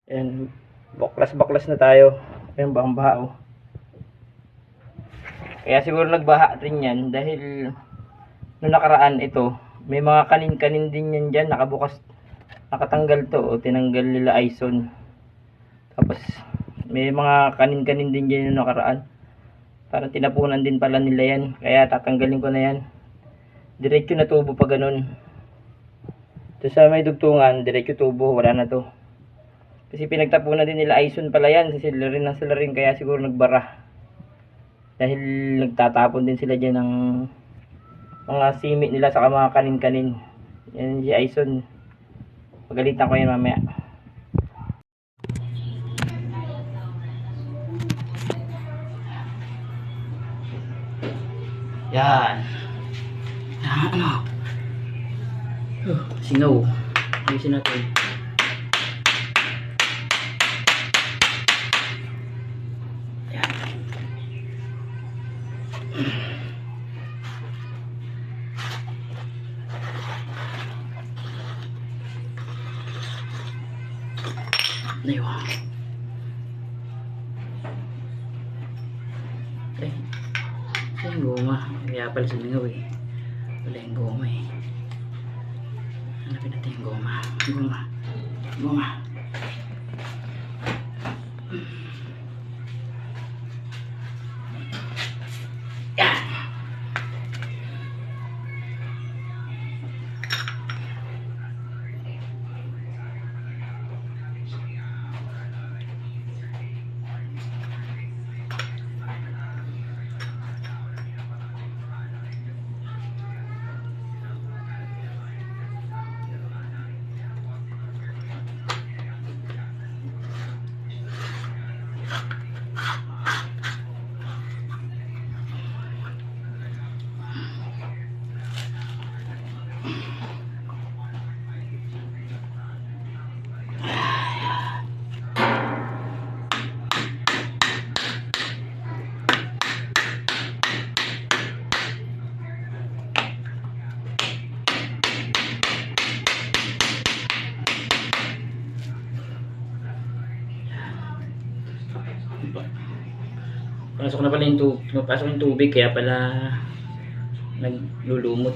Ayan, baklas-baklas na tayo. Ayan, bahang-baha oh. Kaya siguro nagbaha rin yan dahil nung nakaraan ito, may mga kanin-kanin din yan dyan, nakabukas, nakatanggal to o tinanggal nila Ison. Tapos may mga kanin-kanin din dyan nung nakaraan. Parang tinapunan din pala nila yan, kaya tatanggalin ko na yan. Diretso na tubo pa ganun. Ito sa may dugtungan, diretso tubo, wala na to. Kasi pinagtapunan din nila Ison pala yan, sila rin kaya siguro nagbara. Dahil nagtatapon din sila dyan ng mga simi nila sa mga kanin-kanin. Yan si Ison. Pagalitan ko yan mamaya. Yan. Ano? Singaw. Ayusin natin. Yan. Ayun. Eh, ito yung goma. Kaya pala sumingaw eh. Wala yung goma eh. Hanapin natin yung goma. Goma. Goma. Yan. Pasok na pala yung tubig, pasok yung tubig kaya pala naglulumot.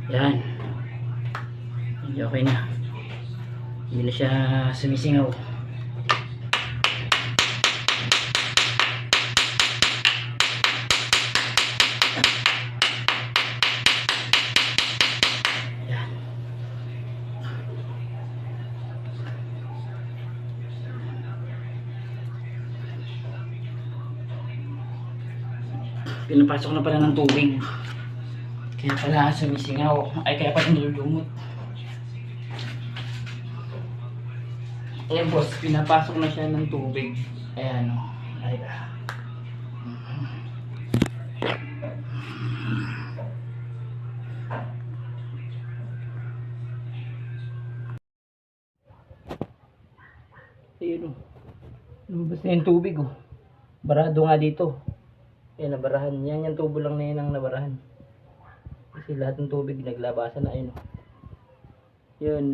Yan. Hindi okay na. Hindi na siya sumisingaw. Yan. Pinapasok na pala ng tubig. Kaya pala sumisingaw. Ay, kaya pala nilulumot. Ayan boss, pinapasok na siya ng tubig. Ayan o. Ay, ayun o. Lumabas na yung tubig o. Barado nga dito. Ayan, nabarahan. Yan yung tubo lang na yan ang nabarahan. Kasi lahat ng tubig naglabasan na. Ayun o. Yun.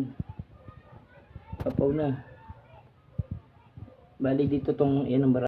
Papaw na. Bali dito tong yan ang bara.